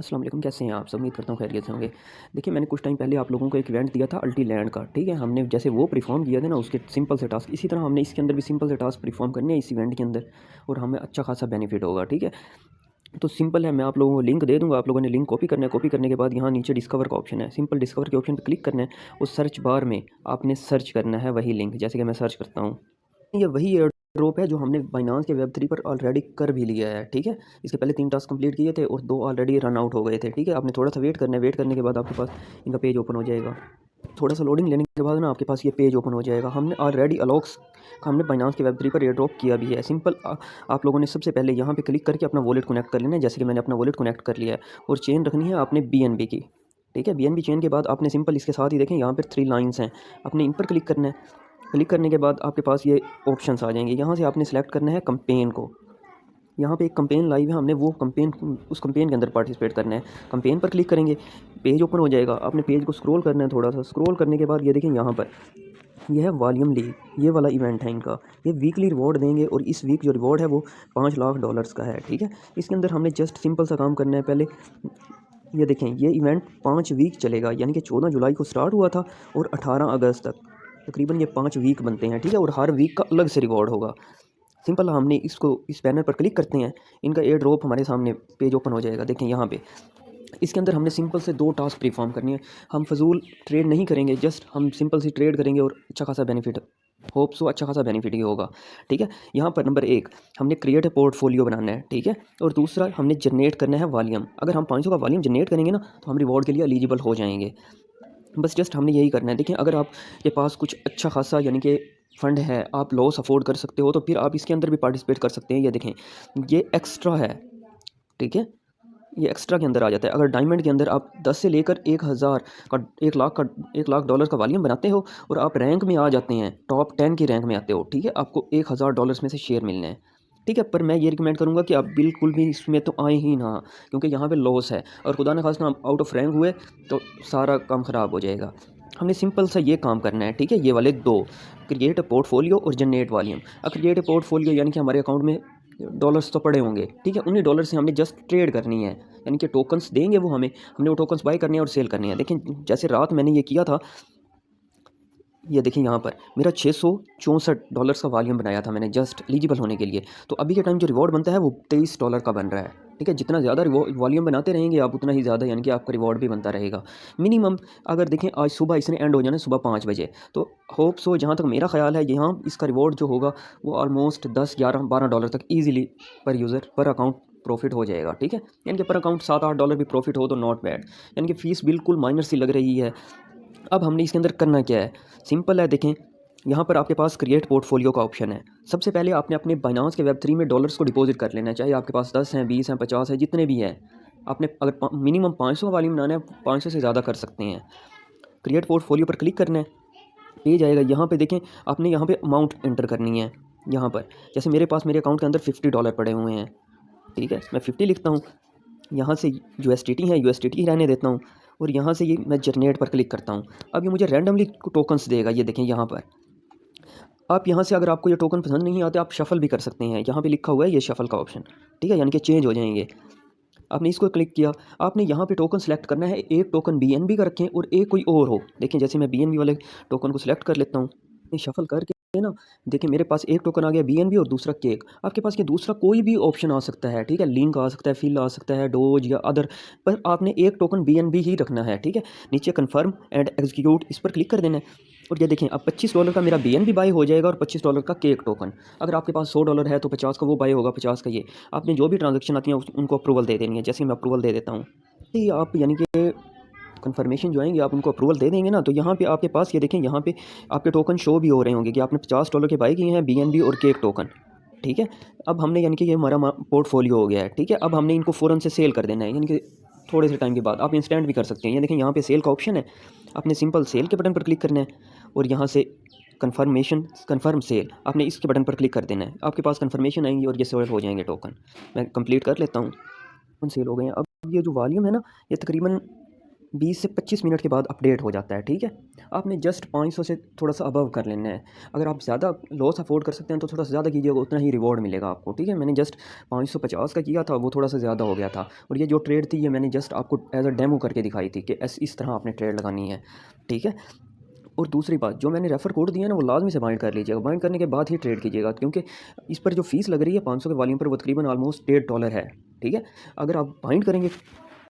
अस्सलाम वालेकुम, कैसे हैं आप सब? उम्मीद करता हूँ खैरियत से होंगे। देखिए, मैंने कुछ टाइम पहले आप लोगों को एक इवेंट दिया था अल्टी लैंड का, ठीक है? हमने जैसे वो परफॉर्म किया था ना उसके सिंपल से टास्क, इसी तरह हमने इसके अंदर भी सिंपल से टास्क परफॉर्म करने हैं इस इवेंट के अंदर और हमें अच्छा खासा बेनिफिट होगा, ठीक है? तो सिंपल है, मैं आप लोगों को लिंक दे दूँगा, आप लोगों ने लिंक कॉपी करना है, कॉपी करने के बाद यहाँ नीचे डिस्कवर का ऑप्शन है, सिंपल डिस्कवर के ऑप्शन पर क्लिक करना है और सर्च बार में आपने सर्च करना है वही लिंक, जैसे कि मैं सर्च करता हूँ। ये वही एयर ड्रॉप है जो हमने बाइनांस के वेब 3 पर ऑलरेडी कर भी लिया है, ठीक है? इसके पहले 3 टास्क कंप्लीट किए थे और 2 ऑलरेडी रन आउट हो गए थे, ठीक है? आपने थोड़ा सा वेट करना है, वेट करने के बाद आपके पास इनका पेज ओपन हो जाएगा। थोड़ा सा लोडिंग लेने के बाद ना आपके पास ये पेज ओपन हो जाएगा। हमने ऑलरेडी अलोक्स हमने बाइनांस के वेब 3 पर एयर ड्रॉप किया भी है। सिंपल आप लोगों ने सबसे पहले यहाँ पे क्लिक करके अपना वॉलेट कनेक्ट कर लेना है, जैसे कि मैंने अपना वॉलेट कनेक्ट कर लिया है और चेन रखनी है आपने बीएनबी की, ठीक है? बीएनबी चेन के बाद आपने सिंपल इसके साथ ही देखें यहाँ पर 3 लाइन्स हैं, आपने इन पर क्लिक करना है। क्लिक करने के बाद आपके पास ये ऑप्शंस आ जाएंगे, यहाँ से आपने सेलेक्ट करना है कंपेन को। यहाँ पे एक कंपेन लाइव है, हमने वो कंपेन उस कंपेन के अंदर पार्टिसिपेट करना है। कंपेन पर क्लिक करेंगे, पेज ओपन हो जाएगा, आपने पेज को स्क्रॉल करना है, थोड़ा सा स्क्रॉल करने के बाद ये देखें यहाँ पर ये है वॉल्यूम लीग, ये वाला इवेंट है इनका। ये वीकली रिवॉर्ड देंगे और इस वीक जो रिवॉर्ड है वो $5 लाख का है, ठीक है? इसके अंदर हमने जस्ट सिंपल सा काम करना है। पहले ये देखें, ये इवेंट 5 वीक चलेगा, यानी कि 14 जुलाई को स्टार्ट हुआ था और 18 अगस्त तक, तकरीबन ये 5 वीक बनते हैं, ठीक है? और हर वीक का अलग से रिवॉर्ड होगा। सिंपल हमने इसको इस बैनर पर क्लिक करते हैं, इनका एयर ड्रॉप हमारे सामने पेज ओपन हो जाएगा। देखें यहाँ पे इसके अंदर हमने सिंपल से 2 टास्क परफॉर्म करनी है। हम फजूल ट्रेड नहीं करेंगे, जस्ट हम सिंपल सी ट्रेड करेंगे और अच्छा खासा बेनिफिट, होप सो अच्छा खासा बेनिफिट ही होगा, ठीक है? यहाँ पर नंबर 1 हमने क्रिएट ए पोर्टफोलियो बनाना है, ठीक है? और दूसरा हमने जनरेट करना है वॉल्यूम। अगर हम 500 का वॉल्यूम जनरेट करेंगे ना तो हम रिवॉर्ड के लिए एलिजिबल हो जाएंगे। बस जस्ट हमने यही करना है। देखिए, अगर आपके पास कुछ अच्छा खासा यानी कि फ़ंड है, आप लॉस अफोर्ड कर सकते हो, तो फिर आप इसके अंदर भी पार्टिसिपेट कर सकते हैं। ये देखें, ये एक्स्ट्रा है, ठीक है? ये एक्स्ट्रा के अंदर आ जाता है। अगर डायमंड के अंदर आप 10 से लेकर 1000 का 1 लाख का $1 लाख का वॉल्यूम बनाते हो और आप रैंक में आ जाते हैं, टॉप 10 की रैंक में आते हो, ठीक है? आपको $1000 में से शेयर मिलने हैं, ठीक है? पर मैं ये रिकमेंड करूँगा कि आप बिल्कुल भी इसमें तो आए ही ना, क्योंकि यहाँ पे लॉस है और खुदा न खास्ता आउट ऑफ रैंक हुए तो सारा काम ख़राब हो जाएगा। हमने सिंपल सा ये काम करना है, ठीक है? ये वाले 2, क्रिएट अ पोर्टफोलियो और generate volume. Create a portfolio यानी कि हमारे अकाउंट में डॉलर्स तो पड़े होंगे, ठीक है? उन्हीं डॉलर से हमने जस्ट ट्रेड करनी है, यानी कि टोकन्स देंगे वो हमें, हमने वो टोकन्स बाय करने हैं और सेल करने हैं। देखें, जैसे रात मैंने ये किया था, ये देखिए यहाँ पर मेरा $664 का वॉल्यूम बनाया था मैंने जस्ट एलिजिबल होने के लिए। तो अभी के टाइम जो रिवॉर्ड बनता है वो $23 का बन रहा है, ठीक है? जितना ज़्यादा वॉल्यूम बनाते रहेंगे आप, उतना ही ज़्यादा यानी कि आपका रिवॉर्ड भी बनता रहेगा। मिनिमम अगर देखें, आज सुबह इसने एंड हो जाना सुबह 5 बजे, तो होप सो जहाँ तक मेरा ख्याल है यहाँ इसका रिवॉर्ड जो होगा वो ऑलमोस्ट 10, 11, $12 तक ईजिली पर यूज़र पर अकाउंट प्रॉफिट हो जाएगा, ठीक है? यानी कि पर अकाउंट $7-8 भी प्रॉफिट हो तो नॉट बैड, यानी कि फ़ीस बिल्कुल माइनर सी लग रही है। अब हमने इसके अंदर करना क्या है? सिंपल है, देखें यहाँ पर आपके पास क्रिएट पोर्टफोलियो का ऑप्शन है। सबसे पहले आपने अपने बाइनांस के वेब 3 में डॉलर्स को डिपॉजिट कर लेना है, चाहे आपके पास 10 हैं, 20 हैं, 50 है, जितने भी हैं। आपने अगर मिनिमम 500 वाली बनाना है, 500 से ज़्यादा कर सकते हैं। क्रिएट पोर्टफोलियो पर क्लिक करना है, पेज आएगा। यहाँ पे देखें, आपने यहाँ पे अमाउंट एंटर करनी है। यहाँ पर जैसे मेरे पास मेरे अकाउंट के अंदर $50 पड़े हुए हैं, ठीक है? मैं 50 लिखता हूँ, यहाँ से यूएसडीटी है, यूएसडीटी ही रहने देता हूँ और यहाँ से ये मैं जनरेट पर क्लिक करता हूँ। अब ये मुझे रैंडमली टोकन्स देगा, ये देखें यहाँ पर। आप यहाँ से अगर आपको ये टोकन पसंद नहीं आते, आप शफ़ल भी कर सकते हैं। यहाँ पे लिखा हुआ है ये शफ़ल का ऑप्शन, ठीक है? यानी कि चेंज हो जाएंगे। आपने इसको क्लिक किया, आपने यहाँ पे टोकन सेलेक्ट करना है, एक टोकन बीएनबी का रखें और एक कोई और हो। देखें, जैसे मैं बीएनबी वाले टोकन को सिलेक्ट कर लेता हूँ, शफ़ल करके ना, देखिए मेरे पास एक टोकन आ गया बीएनबी और दूसरा केक। आपके पास ये दूसरा कोई भी ऑप्शन आ सकता है, ठीक है? लिंक आ सकता है, फिल आ सकता है, डोज या अदर, पर आपने एक टोकन बीएनबी ही रखना है, ठीक है? नीचे कन्फर्म एंड एग्जीक्यूट इस पर क्लिक कर देना है और ये देखें, अब $25 का मेरा बीएनबी बाय हो जाएगा और $25 का केक टोकन। अगर आपके पास $100 है तो 50 का वो बाय होगा, 50 का ये। आपने जो भी ट्रांजैक्शन आती है उनको अप्रूवल दे देनी है, जैसे मैं अप्रूवल दे देता हूँ। ये आप यानी कि कन्फर्मेशन जो आएंगे आप उनको अप्रूवल दे देंगे ना, तो यहाँ पे आपके पास ये देखें, यहाँ पे आपके टोकन शो भी हो रहे होंगे कि आपने $50 के बाय किए हैं बीएनबी और केक टोकन, ठीक है? अब हमने यानी कि ये हमारा पोर्टफोलियो हो गया है, ठीक है? अब हमने इनको फ़ौरन से सेल कर देना है, यानी कि थोड़े से टाइम के बाद आप इंस्टेंट भी कर सकते हैं। ये देखें, यहाँ पे सेल का ऑप्शन है, आपने सिंपल सेल के बटन पर क्लिक करना है और यहाँ से कन्फर्म सेल, आपने इसके बटन पर क्लिक कर देना है। आपके पास कन्फर्मेशन आएंगी और ये सेल हो जाएंगे टोकन। मैं कंप्लीट कर लेता हूँ, सेल हो गए हैं। अब ये जो वॉल्यूम है ना, ये तकरीबन 20 से 25 मिनट के बाद अपडेट हो जाता है, ठीक है। आपने जस्ट 500 से थोड़ा सा अबव कर लेना है। अगर आप ज़्यादा लॉस अफोर्ड कर सकते हैं तो थोड़ा सा ज़्यादा कीजिएगा, उतना ही रिवॉर्ड मिलेगा आपको, ठीक है। मैंने जस्ट 550 का किया था, वो थोड़ा सा ज़्यादा हो गया था। और ये जो ट्रेड थी ये मैंने जस्ट आपको एज अ डेमो करके दिखाई थी कि इस तरह आपने ट्रेड लगानी है, ठीक है। और दूसरी बात, जो मैंने रेफ़र कोड दिया है ना, वो लाज़मी से बाइंड कर लीजिएगा। बाइंड करने के बाद ही ट्रेड कीजिएगा, क्योंकि इस पर जो फ़ीस लग रही है 500 के वॉल्यूम पर, वो तकरीबन ऑलमोस्ट $1.5 है, ठीक है। अगर आप बाइंड करेंगे